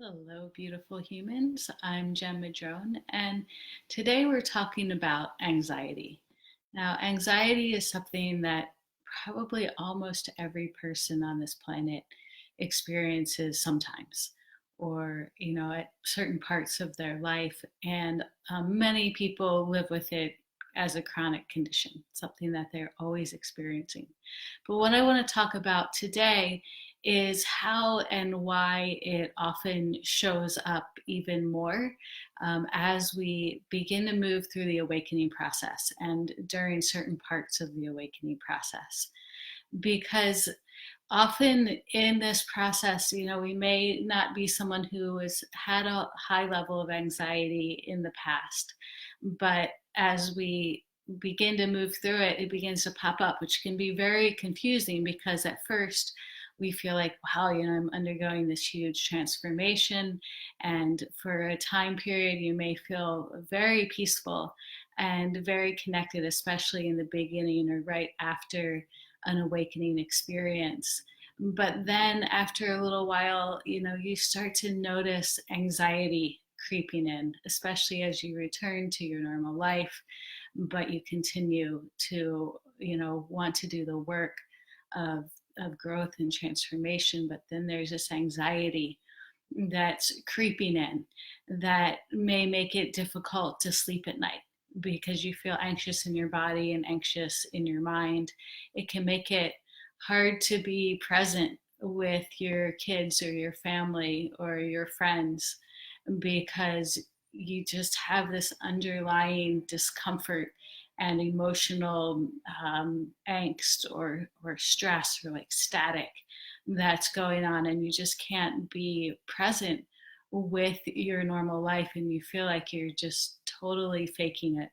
Hello, beautiful humans. I'm Jen Madrone, and today we're talking about anxiety. Now, anxiety is something that probably almost every person on this planet experiences sometimes, or at certain parts of their life. And many people live with it as a chronic condition, something that they're always experiencing. But what I want to talk about today is how and why it often shows up even more as we begin to move through the awakening process and during certain parts of the awakening process. Because often in this process, we may not be someone who has had a high level of anxiety in the past, but as we begin to move through it, it begins to pop up, which can be very confusing because at first we feel like, wow, I'm undergoing this huge transformation. And for a time period, you may feel very peaceful and very connected, especially in the beginning or right after an awakening experience. But then after a little while, you start to notice anxiety creeping in, especially as you return to your normal life, but you continue to, want to do the work of, of growth and transformation. But then there's this anxiety that's creeping in that may make it difficult to sleep at night because you feel anxious in your body and anxious in your mind. It can make it hard to be present with your kids or your family or your friends because you just have this underlying discomfort and emotional angst or stress or like static that's going on, and you just can't be present with your normal life, and you feel like you're just totally faking it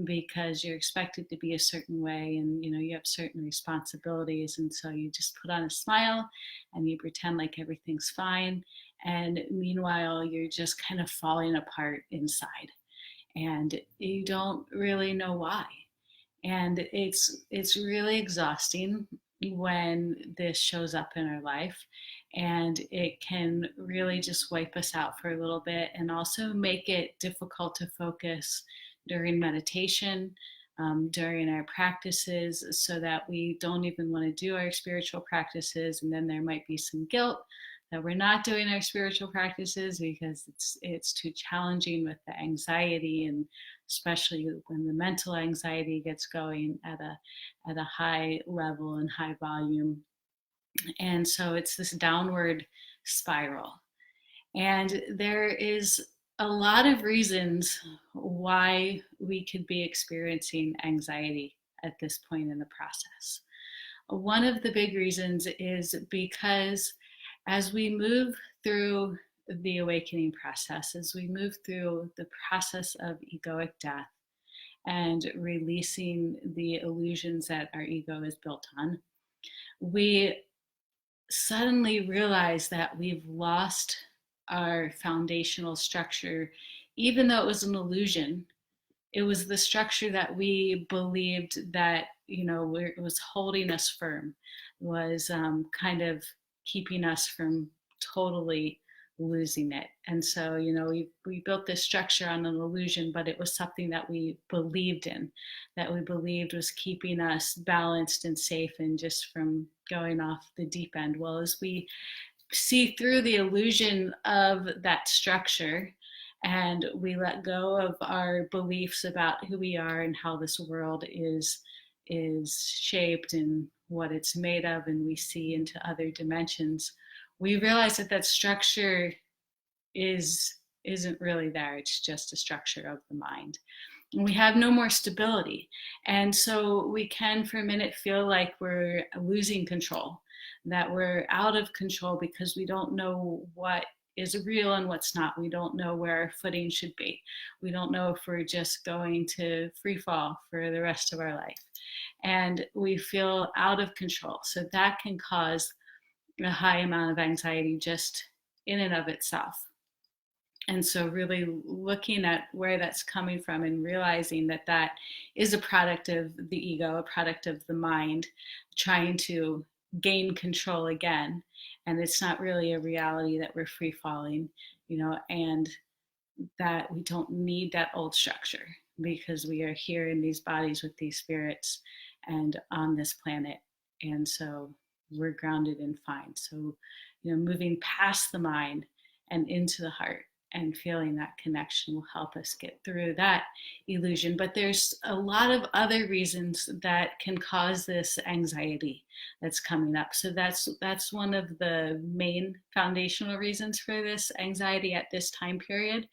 because you're expected to be a certain way, and you have certain responsibilities, and so you just put on a smile and you pretend like everything's fine, and meanwhile you're just kind of falling apart inside and you don't really know why. And it's really exhausting when this shows up in our life, and it can really just wipe us out for a little bit and also make it difficult to focus during meditation, during our practices, so that we don't even want to do our spiritual practices, and then there might be some guilt that we're not doing our spiritual practices because it's too challenging with the anxiety, and especially when the mental anxiety gets going at a high level and high volume. And so it's this downward spiral. And there is a lot of reasons why we could be experiencing anxiety at this point in the process. One of the big reasons is because as we move through the awakening process, as we move through the process of egoic death and releasing the illusions that our ego is built on, we suddenly realize that we've lost our foundational structure, even though it was an illusion. It was the structure that we believed that was holding us firm, was kind of keeping us from totally losing it. And so we built this structure on an illusion, but it was something that we believed in, that we believed was keeping us balanced and safe and just from going off the deep end. Well, as we see through the illusion of that structure and we let go of our beliefs about who we are and how this world is shaped and what it's made of, and we see into other dimensions, we realize that that structure isn't really there. It's just a structure of the mind, and we have no more stability. And so we can for a minute feel like we're losing control, that we're out of control because we don't know what is real and what's not. We don't know where our footing should be. We don't know if we're just going to free fall for the rest of our life. And we feel out of control. So that can cause a high amount of anxiety just in and of itself. And so really looking at where that's coming from and realizing that that is a product of the ego, a product of the mind trying to gain control again, and it's not really a reality that we're free falling, and that we don't need that old structure because we are here in these bodies with these spirits and on this planet. And so we're grounded and fine. So, moving past the mind and into the heart and feeling that connection will help us get through that illusion. But there's a lot of other reasons that can cause this anxiety that's coming up. So that's one of the main foundational reasons for this anxiety at this time period.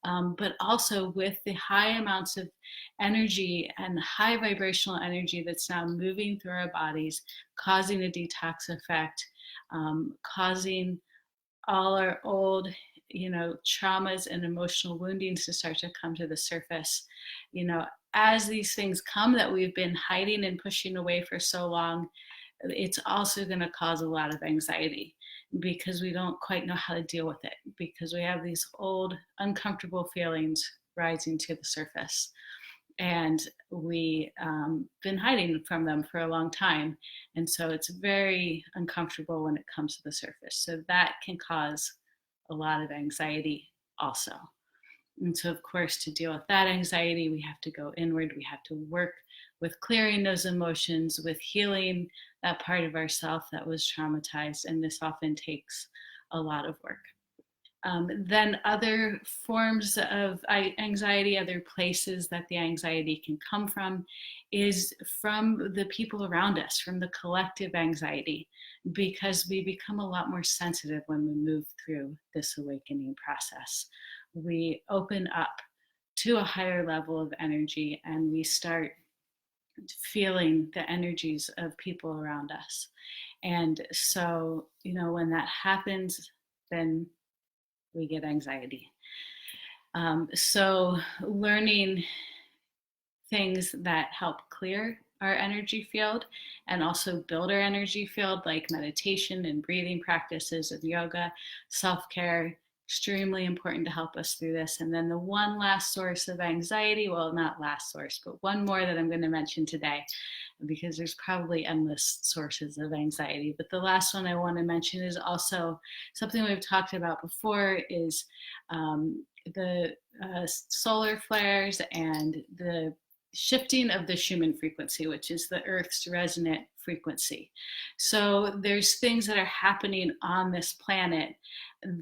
But also with the high amounts of energy and high vibrational energy that's now moving through our bodies, causing a detox effect, causing all our old, traumas and emotional woundings to start to come to the surface. As these things come that we've been hiding and pushing away for so long, it's also going to cause a lot of anxiety because we don't quite know how to deal with it, because we have these old uncomfortable feelings rising to the surface, and we been hiding from them for a long time, and so it's very uncomfortable when it comes to the surface. So that can cause a lot of anxiety also. And so, of course, to deal with that anxiety, we have to go inward. We have to work with clearing those emotions, with healing that part of ourself that was traumatized. And this often takes a lot of work. Then other forms of anxiety, other places that the anxiety can come from, is from the people around us, from the collective anxiety, because we become a lot more sensitive when we move through this awakening process. We open up to a higher level of energy and we start feeling the energies of people around us. And so, when that happens, then we get anxiety. So learning things that help clear our energy field and also build our energy field, like meditation and breathing practices and yoga, self-care, extremely important to help us through this. And then the one last source of anxiety, well, not last source, but one more that I'm going to mention today, because there's probably endless sources of anxiety. But the last one I want to mention is also something we've talked about before, is the solar flares and the shifting of the Schumann frequency, which is the Earth's resonant frequency. So there's things that are happening on this planet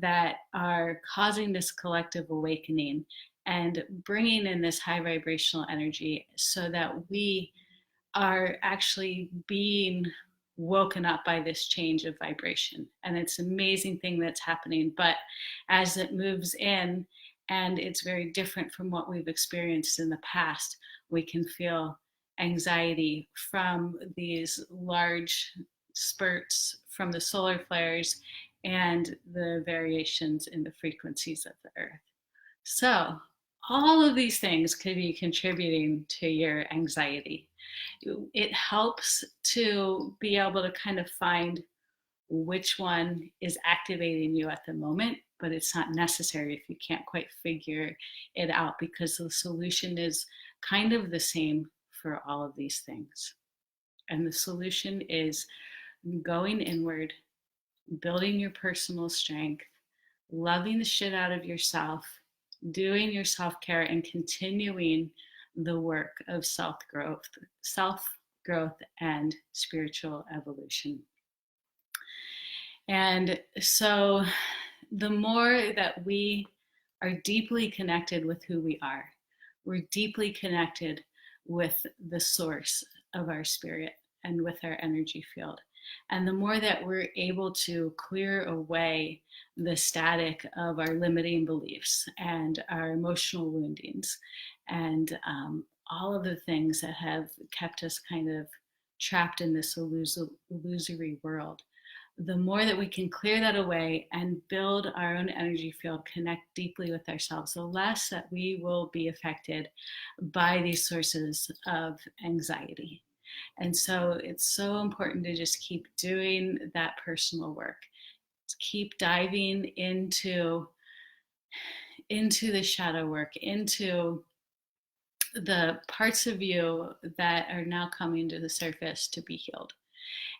that are causing this collective awakening and bringing in this high vibrational energy so that we are actually being woken up by this change of vibration. And it's an amazing thing that's happening. But as it moves in, and it's very different from what we've experienced in the past, we can feel anxiety from these large spurts from the solar flares and the variations in the frequencies of the Earth. So all of these things could be contributing to your anxiety. It helps to be able to kind of find which one is activating you at the moment, but it's not necessary if you can't quite figure it out, because the solution is kind of the same for all of these things. And the solution is going inward, building your personal strength, loving the shit out of yourself, doing your self-care, and continuing the work of self-growth and spiritual evolution. And so the more that we are deeply connected with who we are, we're deeply connected with the source of our spirit and with our energy field. And the more that we're able to clear away the static of our limiting beliefs and our emotional woundings and all of the things that have kept us kind of trapped in this illusory world, the more that we can clear that away and build our own energy field, connect deeply with ourselves, the less that we will be affected by these sources of anxiety. And so it's so important to just keep doing that personal work. Keep diving into the shadow work, into the parts of you that are now coming to the surface to be healed.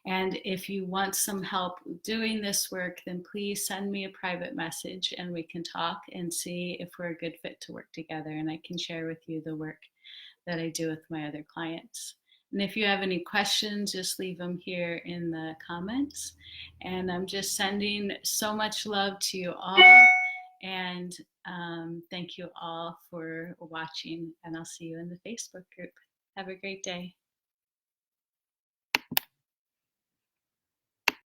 And if you want some help doing this work, then please send me a private message and we can talk and see if we're a good fit to work together. And I can share with you the work that I do with my other clients. And if you have any questions, just leave them here in the comments. And I'm just sending so much love to you all. And thank you all for watching. And I'll see you in the Facebook group. Have a great day.